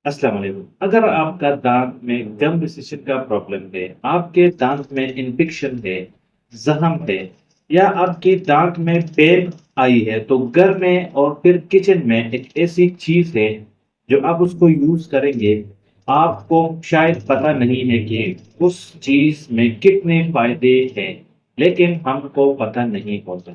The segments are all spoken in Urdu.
السلام علیکم۔ اگر آپ کا دانت میں گم ڈسیشن کا پرابلم ہے، آپ کے دانت میں انفیکشن ہے، زخم ہے، یا آپ کے دانت میں پین آئی ہے، تو گھر میں اور پھر کچن میں ایک ایسی چیز ہے جو آپ اس کو یوز کریں گے، آپ کو شاید پتہ نہیں ہے کہ اس چیز میں کتنے فائدے ہیں، لیکن ہم کو پتہ نہیں ہوتا۔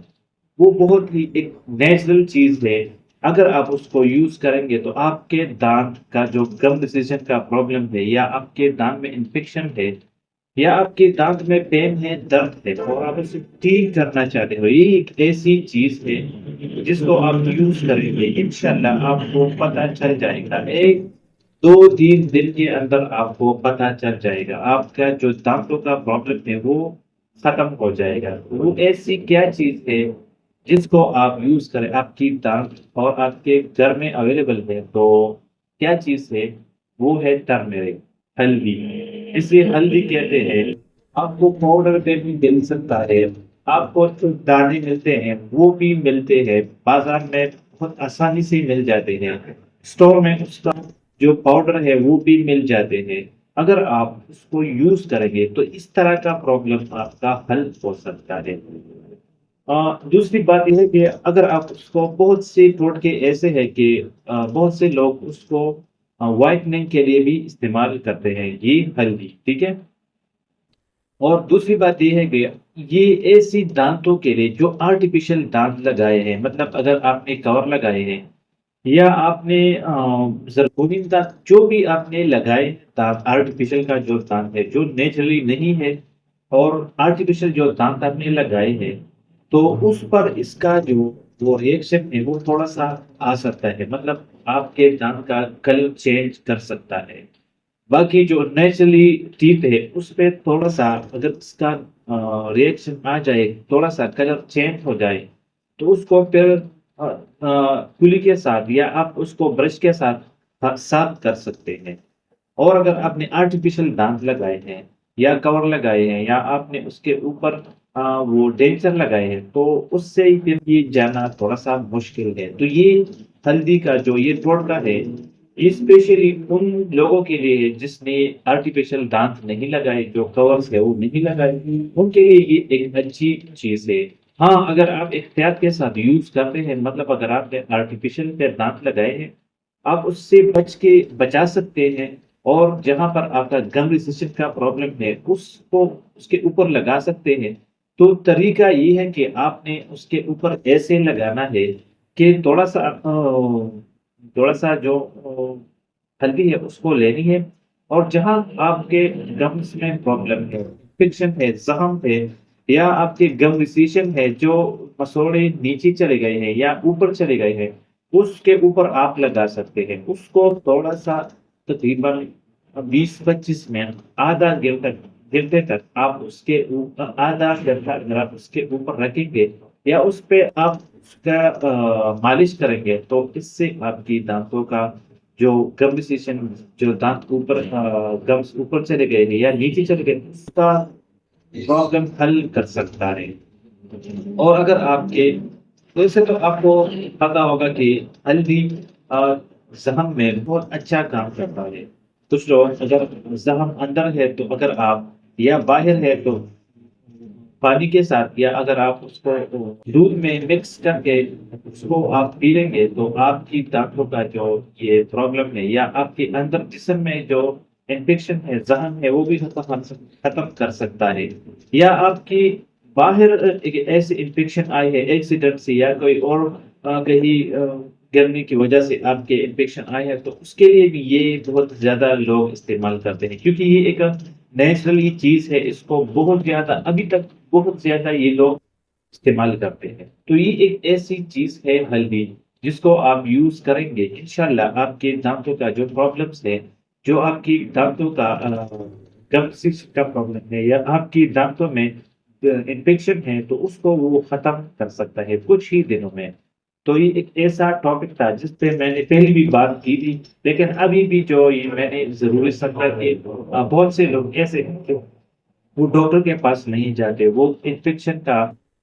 وہ بہت ہی ایک نیچرل چیز ہے۔ اگر آپ اس کو یوز کریں گے تو آپ کے دانت کا جو گم ڈسیزن کا پرابلم ہے، یا آپ کے دانت میں انفیکشن ہے، یا آپ کے دانت میں پین ہے، درد ہے، اور آپ اسے ٹھیک کرنا چاہتے ہو، یہ ایک ایسی چیز ہے جس کو آپ یوز کریں گے، انشاءاللہ آپ کو پتہ چل جائے گا۔ ایک دو تین دن کے اندر آپ کو پتہ چل جائے گا، آپ کا جو دانتوں کا پرابلم ہے وہ ختم ہو جائے گا۔ وہ ایسی کیا چیز ہے جس کو آپ یوز کریں، آپ کی دانت اور آپ کے گھر میں اویلیبل ہے، تو کیا چیز ہے؟ وہ ہے ٹرمرک، ہلدی۔ اسے ہلدی کہتے ہیں۔ آپ کو پاؤڈر پہ بھی مل سکتا ہے، آپ کو جو دانے ملتے ہیں وہ بھی ملتے ہیں، بازار میں بہت آسانی سے مل جاتے ہیں، اسٹور میں اس کا جو پاؤڈر ہے وہ بھی مل جاتے ہیں۔ اگر آپ اس کو یوز کریں گے تو اس طرح کا پرابلم آپ کا حل ہو سکتا ہے۔ دوسری بات یہ ہے کہ اگر آپ اس کو بہت سے ٹوٹکے ایسے ہیں کہ بہت سے لوگ اس کو وائٹننگ کے لیے بھی استعمال کرتے ہیں، یہ ہلدی، ٹھیک ہے۔ اور دوسری بات یہ ہے کہ یہ ایسی دانتوں کے لیے جو آرٹیفیشل دانت لگائے ہیں، مطلب اگر آپ نے کور لگائے ہیں، یا آپ نے زرکونین دانت، جو بھی آپ نے لگائے دانت، آرٹیفیشل کا جو دانت ہے جو نیچرلی نہیں ہے، اور آرٹیفیشل جو دانت آپ نے لگائے ہیں، تو اس پر اس کا جو وہ ریئیکشن ہے وہ تھوڑا سا آ سکتا ہے، مطلب آپ کے دانت کا کلر چینج کر سکتا ہے۔ باقی جو نیچرلی ٹیتھ ہے اس پہ تھوڑا سا اگر اس کا ریئیکشن آ جائے، تھوڑا سا کلر چینج ہو جائے، تو اس کو پھر کلی کے ساتھ یا آپ اس کو برش کے ساتھ صاف کر سکتے ہیں۔ اور اگر آپ نے آرٹیفیشل دانت لگائے ہیں، یا کور لگائے ہیں، یا آپ نے اس کے اوپر وہ ڈینچر لگائے ہیں، تو اس سے ہی پھر یہ جانا تھوڑا سا مشکل ہے۔ تو یہ ہلدی کا جو یہ ٹوٹکا ہے، یہ اسپیشلی ان لوگوں کے لیے ہے جس نے آرٹیفیشل دانت نہیں لگائے، جو کورس ہے وہ نہیں لگائے، ان کے لیے یہ ایک اچھی چیز ہے۔ ہاں، اگر آپ احتیاط کے ساتھ یوز کرتے ہیں، مطلب اگر آپ نے آرٹیفیشل پہ دانت لگائے ہیں، آپ اس سے بچا سکتے ہیں، اور جہاں پر آپ کا گم ریسیشن کا پرابلم ہے اس کو اس کے اوپر لگا سکتے ہیں۔ تو طریقہ یہ ہے کہ آپ نے اس کے اوپر ایسے لگانا ہے کہ تھوڑا سا جو ہلدی ہے اس کو لینی ہے، اور جہاں آپ کے گمس میں پرابلم ہے، انفیکشن ہے، زخم ہے، یا آپ کے گم ریسیشن ہے، جو مسوڑے نیچے چلے گئے ہیں یا اوپر چلے گئے ہیں، اس کے اوپر آپ لگا سکتے ہیں۔ اس کو تھوڑا سا تقریباً 20-25 منٹ، آدھا گھنٹے تک آپ اس کے اوپر، آدھا گھنٹہ اگر آپ اس کے اوپر رکھیں گے، یا اس پہ آپ اس کا مالش کریں گے، تو اس سے آپ کی دانتوں کا جو گم ڈسیشن، جو دانت اوپر گمس اوپر چلے گئے ہیں یا نیچے چلے گئے، اس کا پرابلم حل کر سکتا ہے۔ اور اگر آپ کے، ویسے تو آپ کو پتا ہوگا کہ ہلدی زخم میں بہت اچھا کام کرتا ہے۔ کچھ لوگ اگر زخم اندر ہے تو اگر آپ، یا باہر ہے تو پانی کے ساتھ، یا اگر آپ اس کو دودھ میں مکس کر کے اس کو آپ پی لیں گے، تو آپ کی دانتوں کا جو یہ پرابلم ہے، یا آپ کے اندر جسم میں جو انفیکشن ہے، زخم ہے، وہ بھی ختم کر سکتا ہے۔ یا آپ کی باہر ایک ایسی انفیکشن آئی ہے ایکسیڈنٹ سے، یا کوئی اور کہیں گرنے کی وجہ سے آپ کے انفیکشن آئے ہیں، تو اس کے لیے بھی یہ بہت زیادہ لوگ استعمال کرتے ہیں، کیونکہ یہ ایک نیچرلی چیز ہے، اس کو بہت زیادہ ابھی تک بہت زیادہ یہ لوگ استعمال کرتے ہیں۔ تو یہ ایک ایسی چیز ہے ہلدی، جس کو آپ یوز کریں گے، انشاءاللہ آپ کے دانتوں کا جو پرابلمس ہے، جو آپ کی دانتوں کا گمسس کا پرابلم ہے، یا آپ کی دانتوں میں انفیکشن ہے، تو اس کو وہ ختم کر سکتا ہے کچھ ہی دنوں میں۔ تو یہ ایک ایسا ٹاپک تھا جس پہ میں نے پہلی بھی بات کی تھی، لیکن ابھی بھی جو یہ میں نے ضروری سمجھا کہ بہت سے لوگ ایسے ہیں کہ وہ ڈاکٹر کے پاس نہیں جاتے، وہ انفیکشن کا